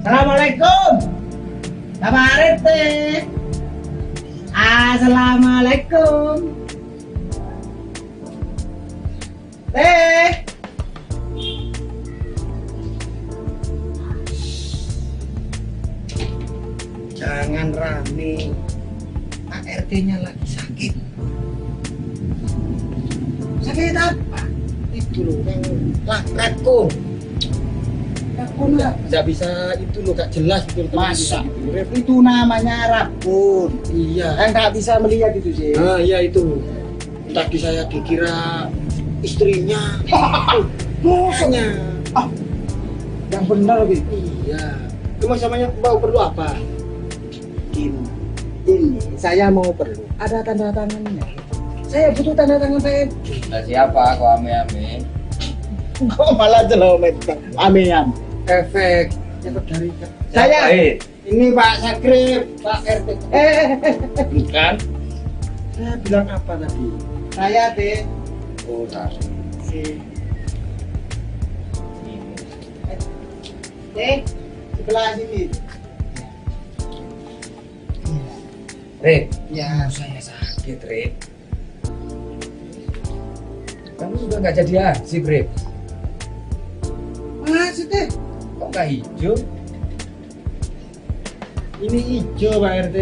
Assalamualaikum. Kabar teh. Assalamualaikum. Teh. Jangan rame. ART-nya lagi sakit. Sakit apa? Itu loh yang rakun. Rakun lah. Nggak bisa itu loh, gak jelas itu. Masa? Itu namanya rakun. Iya. Kan nggak bisa melihat itu sih. Ah iya itu. Tadi saya dikira istrinya. Mosanya. Ah, yang benar gitu. Iya. Cuma samanya mau perlu apa? Ini saya mau perlu. Ada tanda tangannya. Saya butuh tanda tangan saya. Nah, siapa kok ame-ame? Kok malah jelomet ame-ame? Efek dari saya. Ini Pak Sakrip, Pak RT. Bukan. Saya bilang apa tadi? Saya deh. Oh, saya. Sebelah sini. Rip, Ya. saya sakit, Rip. Kamu sudah nggak jadi haji, Rip. Maksudnya? Kok nggak hijau? Ini hijau Pak RT.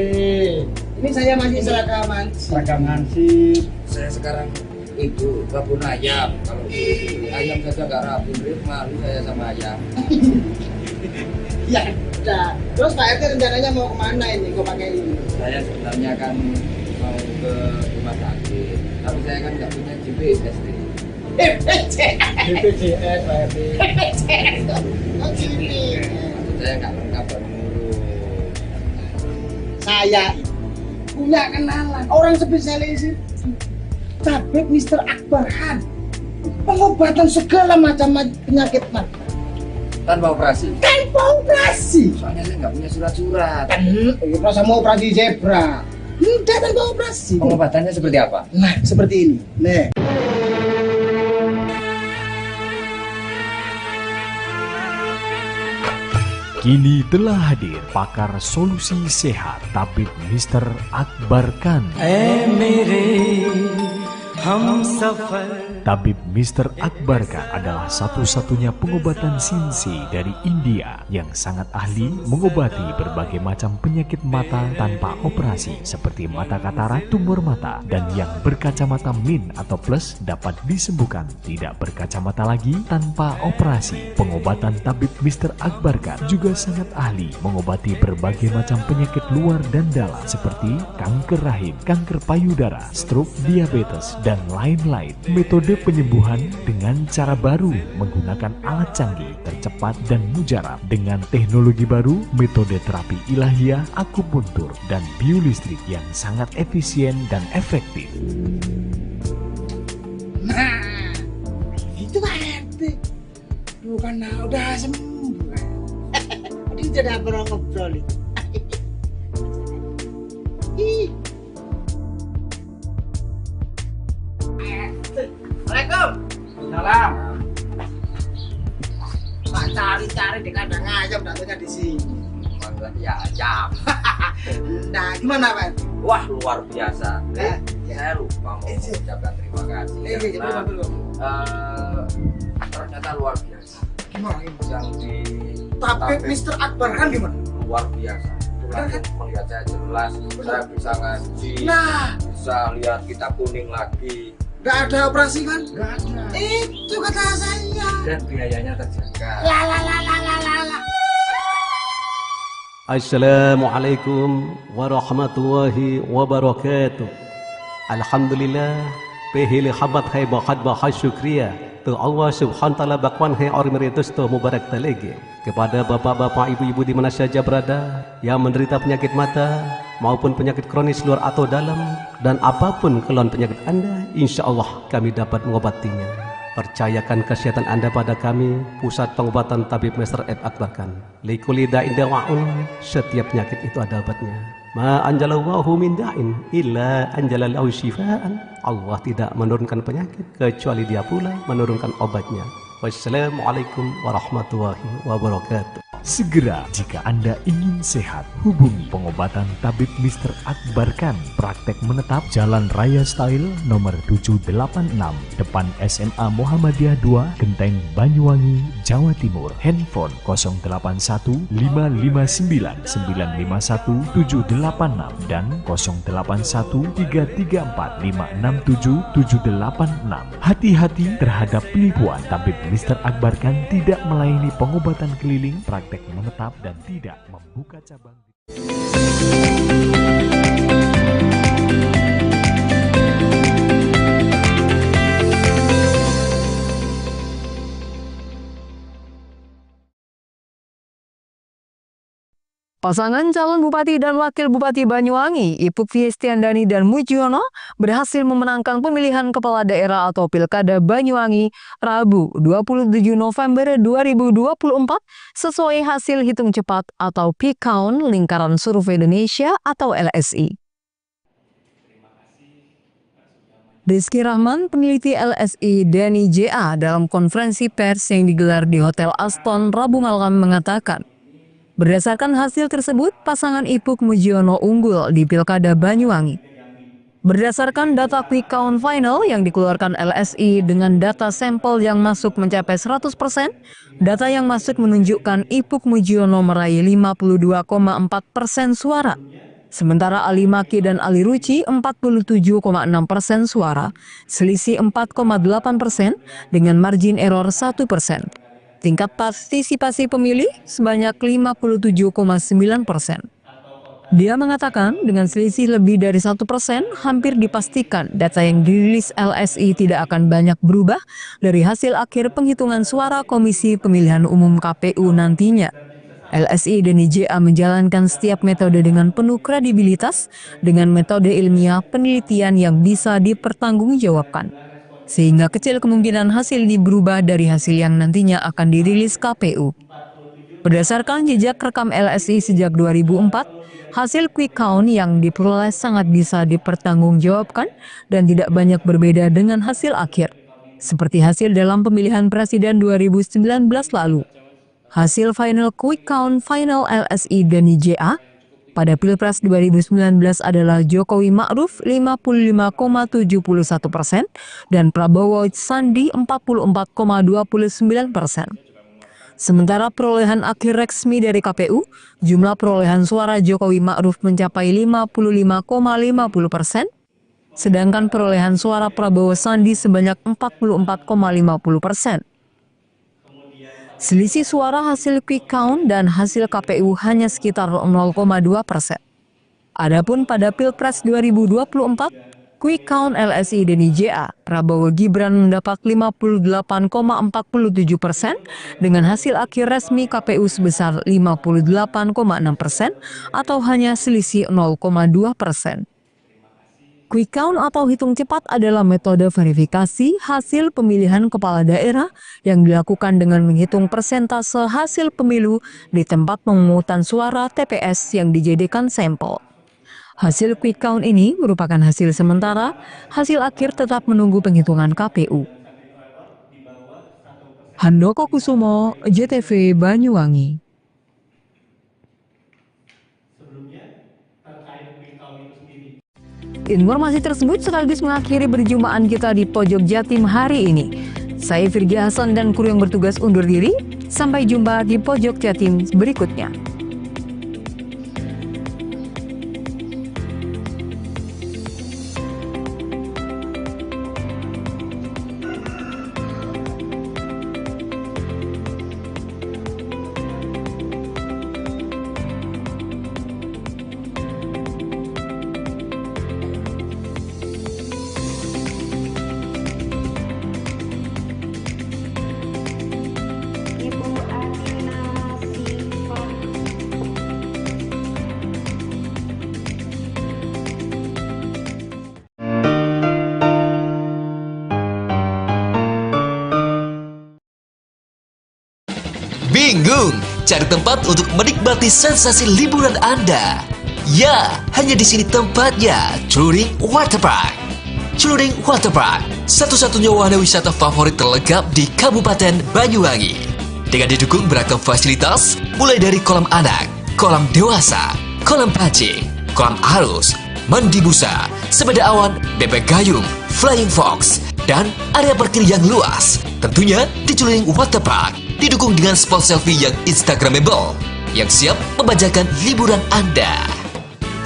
Ini saya masih seragam hansip. Saya sekarang itu kebun ayam. Kalau ayam saja nggak rapi, Rip, malu saya sama ayam. Ya udah. Terus Pak RT rencananya mau kemana ini? Kok pakai ini? Saya sebenarnya kan mau ke rumah sakit, tapi saya kan nggak punya GPS, Rip. BPJS Pak RT. Oh gini. Saya nggak lengkap baru ngurus. Saya punya kenalan orang spesialis itu. Tabib Mr. Akbar Khan. Pengobatan segala macam penyakit mata. Tanpa operasi. Tanpa operasi. Soalnya saya nggak punya surat-surat. Masa mau operasi zebra? Tidak tanpa operasi. Pengobatannya seperti apa? Nah, seperti ini. Nih. Kini telah hadir pakar solusi sehat Tabib Mr. Akbar Khan. Tabib Mr. Akbar Khan adalah satu-satunya pengobatan sinsi dari India yang sangat ahli mengobati berbagai macam penyakit mata tanpa operasi seperti mata katarak, tumor mata, dan yang berkacamata min atau plus dapat disembuhkan tidak berkacamata lagi tanpa operasi. Pengobatan Tabib Mr. Akbar Khan juga sangat ahli mengobati berbagai macam penyakit luar dan dalam seperti kanker rahim, kanker payudara, stroke, diabetes, dan lain-lain. Metode penyembuhan dengan cara baru menggunakan alat canggih, tercepat dan mujarab dengan teknologi baru, metode terapi ilahiyah, akupuntur, dan biolistrik yang sangat efisien dan efektif. Nah, itu Pak RT. Bukan udah sembuh. Ini tidak pernah ngobrol. Ih. Assalamualaikum. Salam. Pak cari-cari di kandang ayam, datanya di sini. Ya, ayam. Nah, gimana Pak? Wah, luar biasa. Saya lupa mau mengucapkan terima kasih. Ternyata luar biasa. Gimana? Yang di Tabib Mr. Akbar Khan gimana? Luar biasa. Melihat saya jelas, saya bisa ngaji, bisa lihat kitab kuning lagi. Gak ada operasi kan? Gak ada. Itu kata saya. Dan biayanya terjaga. La. Assalamualaikum warahmatullahi wabarakatuh. Alhamdulillah, pehili habat hai bahat bahas syukriya. Tu Allah subhanahu wa ta'ala bakwan hai orang meritus tu mubarak talege. Kepada bapak-bapak, ibu-ibu di mana saja berada yang menderita penyakit mata maupun penyakit kronis luar atau dalam, dan apapun keluhan penyakit Anda, insya Allah kami dapat mengobatinya. Percayakan kesehatan Anda pada kami, Pusat Pengobatan Tabib Mr. Akbar Khan. Likulli da'in dawa'un, setiap penyakit itu ada obatnya. Ma anjalallahu min da'in illa anjalallahu syifaan. Allah tidak menurunkan penyakit kecuali Dia pula menurunkan obatnya. Wassalamualaikum warahmatullahi wabarakatuh. Segera jika Anda ingin sehat, hubungi pengobatan Tabib Mr. Akbar Khan. Praktek menetap Jalan Raya Style nomor 786, depan SMA Muhammadiyah 2, Genteng, Banyuwangi, Jawa Timur. Handphone 081 559 951 786 dan 081 334 567 786. Hati-hati terhadap penipuan. Tabib Mr. Akbar Khan tidak melayani pengobatan keliling, praktek menetap, dan tidak membuka cabang. Pasangan calon Bupati dan Wakil Bupati Banyuwangi, Ipuk Fiestiandani dan Mujiono, berhasil memenangkan pemilihan Kepala Daerah atau Pilkada Banyuwangi Rabu 27 November 2024 sesuai hasil hitung cepat atau P-Count Lingkaran Survei Indonesia atau LSI. Rizky Rahman, peneliti LSI Dani JA dalam konferensi pers yang digelar di Hotel Aston Rabu malam mengatakan, Berdasarkan hasil tersebut, pasangan Ipuk Mujiono unggul di Pilkada Banyuwangi. Berdasarkan data quick count final yang dikeluarkan LSI dengan data sampel yang masuk mencapai 100%, data yang masuk menunjukkan Ipuk Mujiono meraih 52,4% suara. Sementara Ali Maki dan Ali Ruci 47,6% suara, selisih 4,8% dengan margin error 1%. Tingkat partisipasi pemilih sebanyak 57,9%. Dia mengatakan dengan selisih lebih dari 1%, hampir dipastikan data yang dirilis LSI tidak akan banyak berubah dari hasil akhir penghitungan suara Komisi Pemilihan Umum KPU nantinya. LSI dan IJA menjalankan setiap metode dengan penuh kredibilitas dengan metode ilmiah penelitian yang bisa dipertanggungjawabkan. Sehingga kecil kemungkinan hasil ini berubah dari hasil yang nantinya akan dirilis KPU. Berdasarkan jejak rekam LSI sejak 2004, hasil quick count yang diperoleh sangat bisa dipertanggungjawabkan dan tidak banyak berbeda dengan hasil akhir. Seperti hasil dalam pemilihan presiden 2019 lalu. Hasil final quick count final LSI dan IJA pada Pilpres 2019 adalah Jokowi Ma'ruf 55,71% dan Prabowo Sandi 44,29%. Sementara perolehan akhir resmi dari KPU, jumlah perolehan suara Jokowi Ma'ruf mencapai 55,50%, sedangkan perolehan suara Prabowo Sandi sebanyak 44,50%. Selisih suara hasil quick count dan hasil KPU hanya sekitar 0,2%. Adapun pada Pilpres 2024, quick count LSI dan IJA, Prabowo Gibran mendapat 58,47% dengan hasil akhir resmi KPU sebesar 58,6% atau hanya selisih 0,2%. Quick count atau hitung cepat adalah metode verifikasi hasil pemilihan kepala daerah yang dilakukan dengan menghitung persentase hasil pemilu di tempat pemungutan suara TPS yang dijadikan sampel. Hasil quick count ini merupakan hasil sementara, hasil akhir tetap menunggu penghitungan KPU. Handoko Kusumo, JTV Banyuwangi. Informasi tersebut sekaligus mengakhiri perjumpaan kita di Pojok Jatim hari ini. Saya Virgi Hasan dan kru yang bertugas undur diri. Sampai jumpa di Pojok Jatim berikutnya. Bingung cari tempat untuk menikmati sensasi liburan Anda? Ya, hanya di sini tempatnya, Celuring Waterpark. Celuring Waterpark, satu-satunya wahana wisata favorit terlengkap di Kabupaten Banyuwangi. Dengan didukung beragam fasilitas, mulai dari kolam anak, kolam dewasa, kolam pancing, kolam arus, mandi busa, sepeda awan, bebek gayung, flying fox, dan area parkir yang luas. Tentunya di Celuring Waterpark. Didukung dengan spot selfie yang instagramable yang siap membajakan liburan Anda.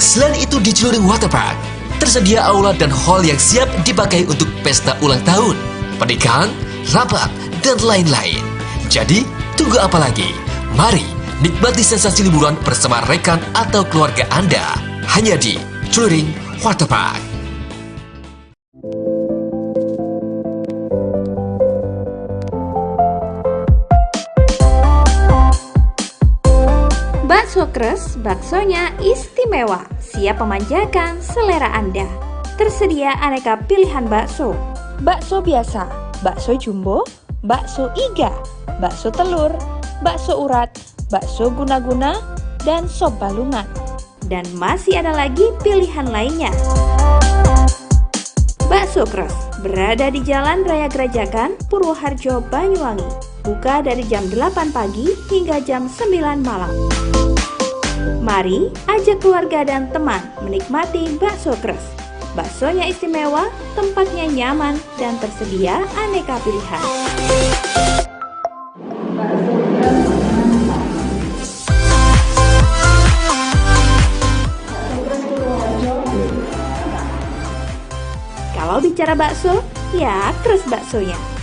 Selain itu di Celuring Waterpark tersedia aula dan hall yang siap dipakai untuk pesta ulang tahun, pernikahan, rapat, dan lain-lain. Jadi, tunggu apa lagi? Mari nikmati sensasi liburan bersama rekan atau keluarga Anda hanya di Celuring Waterpark. Bakso Kres, baksonya istimewa, siap memanjakan selera Anda. Tersedia aneka pilihan bakso. Bakso biasa, bakso jumbo, bakso iga, bakso telur, bakso urat, bakso guna-guna, dan sop balungan. Dan masih ada lagi pilihan lainnya. Bakso Kres berada di Jalan Raya Gerajakan, Purwoharjo, Banyuwangi. Buka dari jam 8 pagi hingga jam 9 malam. Mari ajak keluarga dan teman menikmati bakso Kres. Baksonya istimewa, tempatnya nyaman, dan tersedia aneka pilihan. Kalau bicara bakso, ya Kres baksonya.